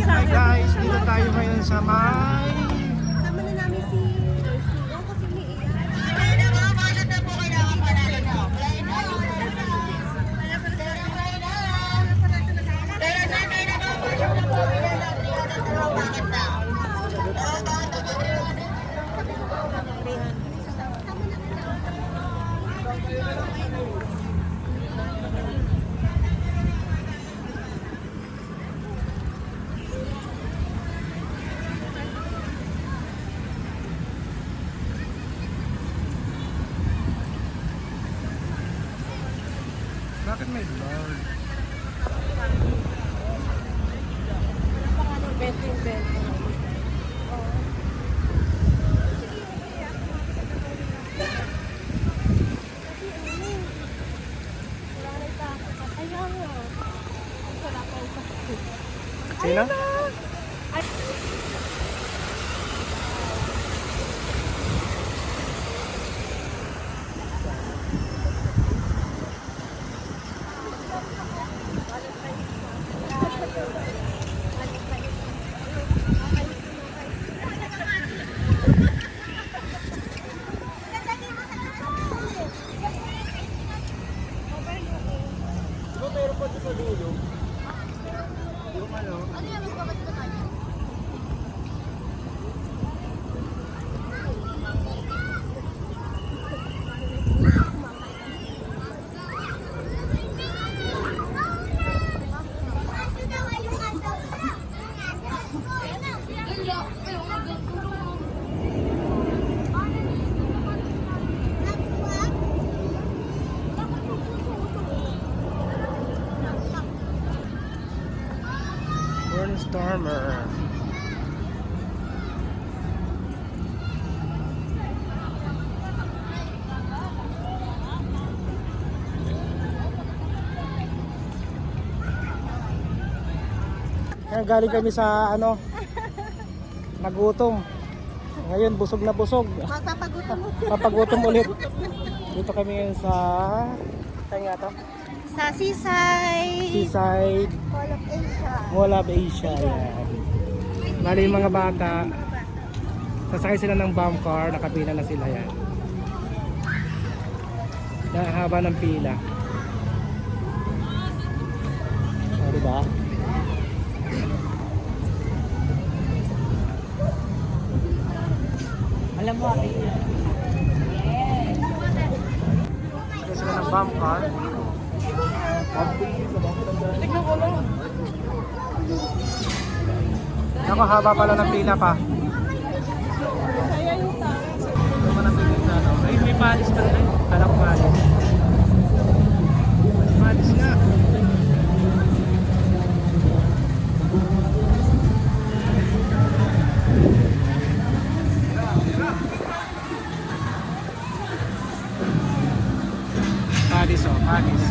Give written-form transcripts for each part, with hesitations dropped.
Hi guys, dito tayo ngayon sa may... Sama na namin si Joyce. Kasi umiiyak. Bakit may blur? Sino? Meron pa sa dulo. Yung ano? Ano yan? Magbabat ba tayo? Stormer. Kaya galing kami sa ano, nagutom. Ngayon busog na busog. Magpapagutom mo. Papagutom ulit. Dito kami ngayon sa saan nga to? Sa Seaside. Seaside Mall of Asia. Mall of Asia. Yan. Bali yung mga bata, sasakay sila ng bomb car, nakapila na sila yan. Nahaba ng pila. O, diba? Alam mo, Sasakay sila ng bomb car. tignan ko lang. Nakahaba pala ng pila pa. Saya yung tao. Ito pa ng pila sa ano. Ay, may palis pa rin. Kala ko palis. Palis nga. Palis oh, palis.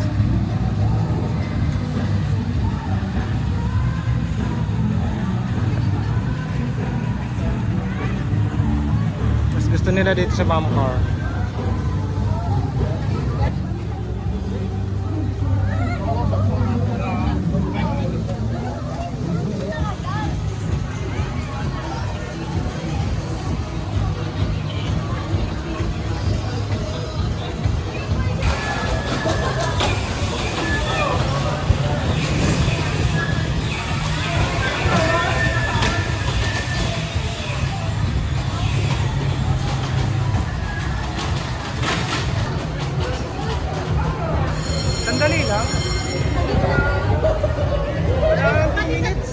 Gusto nila dito sa bomb car. Sandali lang. Wala 2 minutes.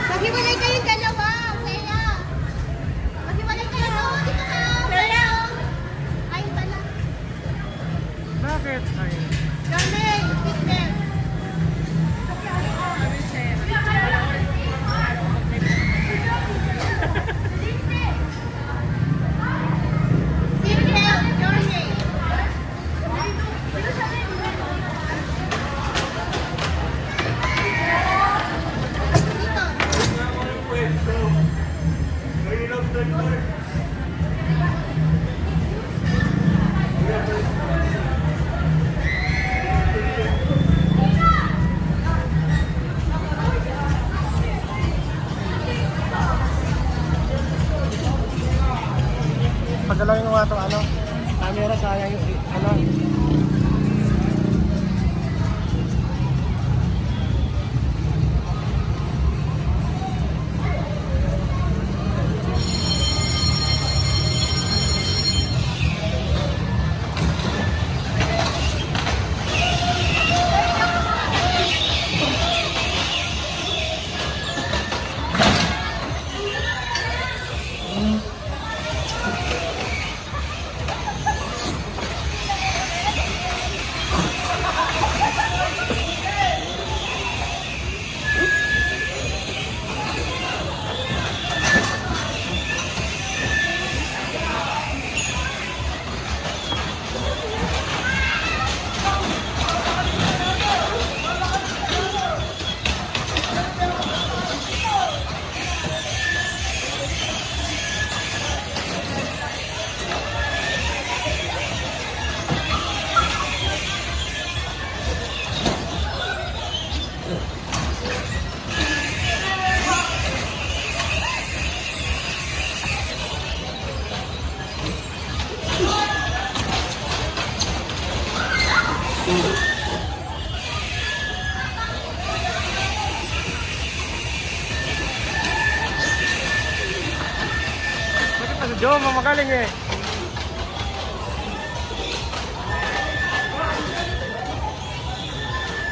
Maghiwalay kayong dalawa. Saya. Maghiwalay kayo. Dito ka. Saya. Ayun pala. Bakit? Ay. Johnny, fitness. Seatbelt, Johnny. nga itong ano, camera, sayang yung ano. Jo, mamagaling eh.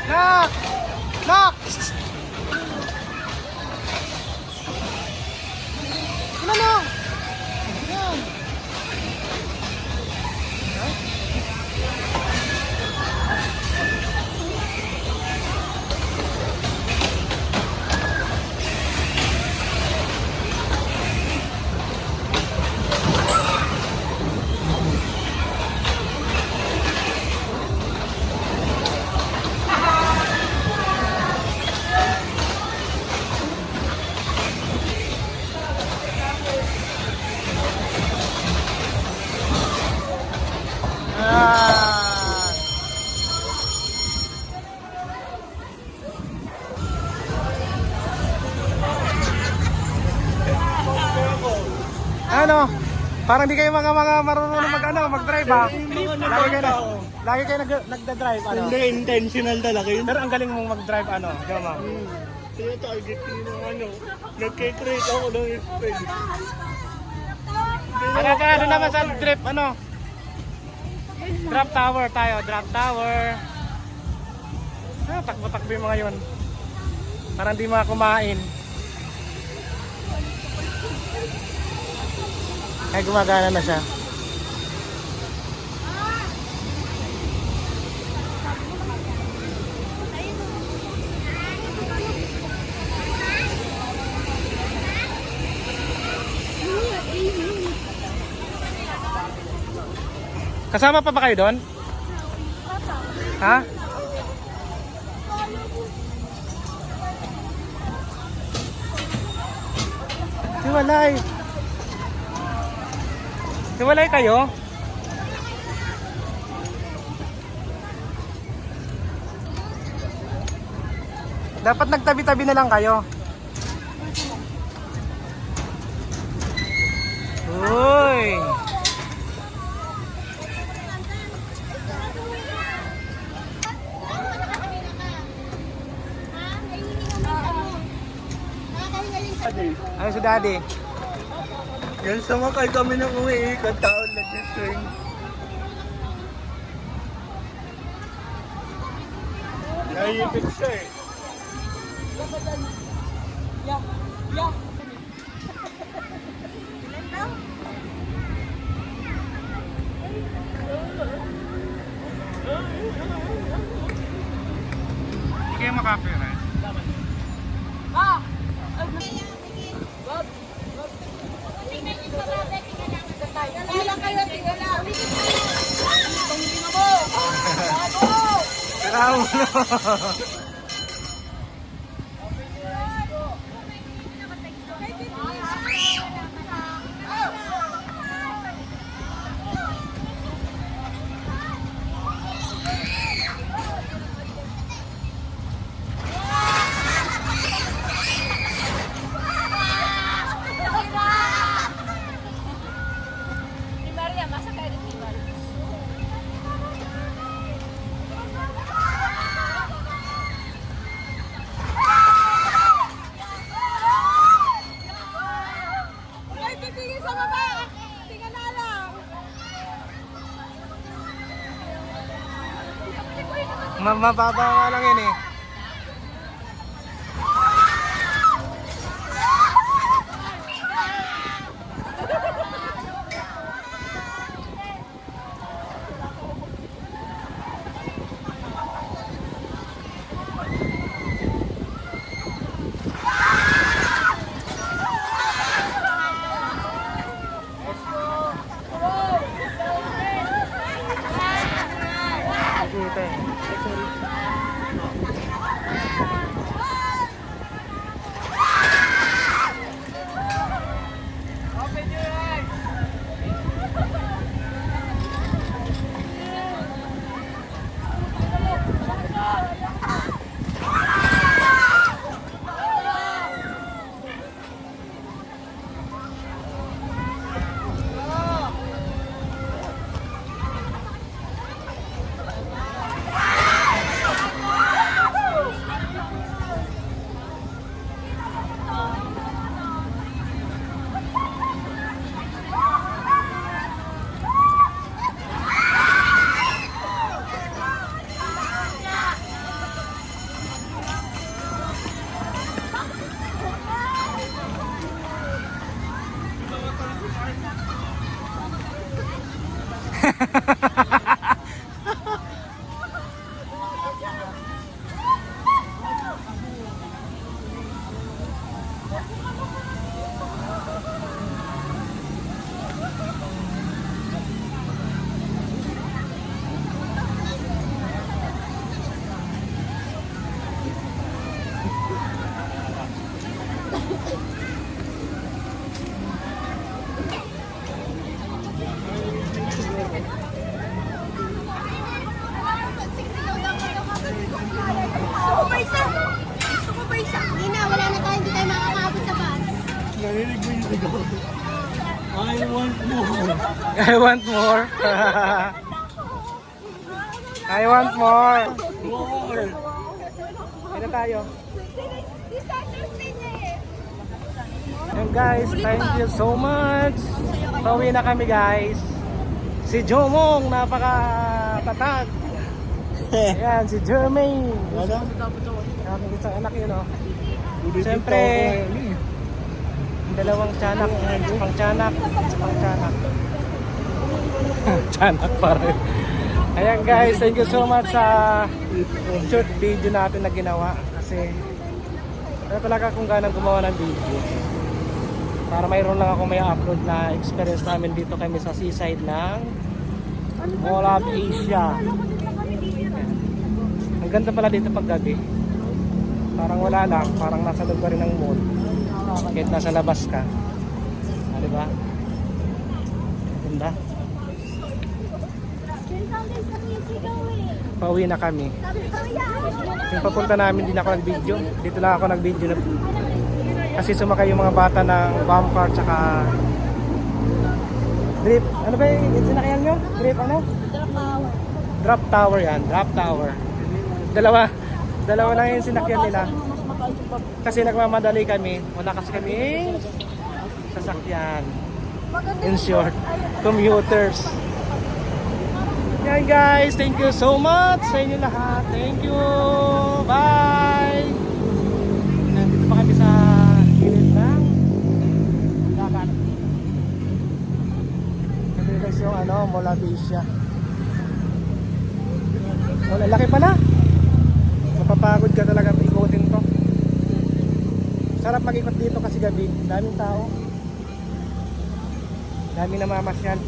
Nak! Nak! Ano no? Yan. Ano? Parang di kayo mga marunong mag-drive ha? Lagi kayo nagda-drive ano? Hindi, intentional talaga yun. Pero ang galing mong mag-drive ano, Joma? Kaya target ko yung ano, nagkikreate ako ng space. Ano naman sa trip, ano? Drop tower tayo, drop tower. Takbo-takbo yung mga yun. Parang di mga kumain. Ay gumagana na siya. Kasama pa ba kayo doon? Ha? Hiwalay. Hiwalay kayo? Dapat nagtabi-tabi na lang kayo. Uy! Ano si Daddy? Yan sumakay kami ng umiikot, taon nag-swing. Naiipit siya eh. Hindi kayo makapiright. Tiraw mo. Mababa nga lang yun eh. Hindi na, wala na tayo, hindi tayo makakaabot sa bus. Narinig mo yung sigaw. I want more. I want more. I want more. More. Kaya tayo. Di Saturday na eh. And guys, thank you so much. Pauwi na kami guys. Si Jomong, napaka-tatag. Ayan, si Jermaine. Ano? Kami isang anak yun, oh. Siyempre. Siyempre, dalawang tiyanak, pang tiyanak, pang tiyanak. Tiyanak pa rin. Ayan guys, thank you so much sa short video natin na ginawa. Kasi, ano talaga kung ganang gumawa ng video. Para mayroon lang ako may upload na experience namin dito kami sa seaside ng Mall of Asia. Ang ganda pala dito pag gabi. Parang wala lang, parang nasa loob ka rin ng mall. Kahit nasa labas ka. Ah, diba? Ganda. Pauwi na kami. Yung papunta namin, din ako nag-video. Dito lang ako nag-video na. Kasi sumakay yung mga bata ng bomb car tsaka drip. Ano ba yung sinakyan nyo? Drip ano? Drop tower yan. Drop tower. Dalawa lang yung sinakyan nila. Kasi nagmamadali kami. Wala kasi kami sasakyan. In short, commuters. Yan guys, thank you so much sa inyo lahat. Thank you. Bye. Nandito pa kami sa gilid ng dagat. Nandito guys yung Mall of Asia. Wala, laki pala. Mapapagod ka talaga ikutin to. Sarap mag-ikot dito kasi gabi. Daming tao. Daming namamasyal.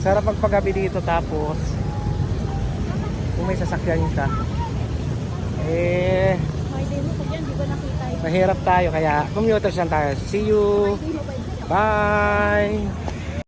Sarap magpagabi dito tapos kung may sasakyan ka mahirap tayo kaya commuters lang tayo. See you. Bye.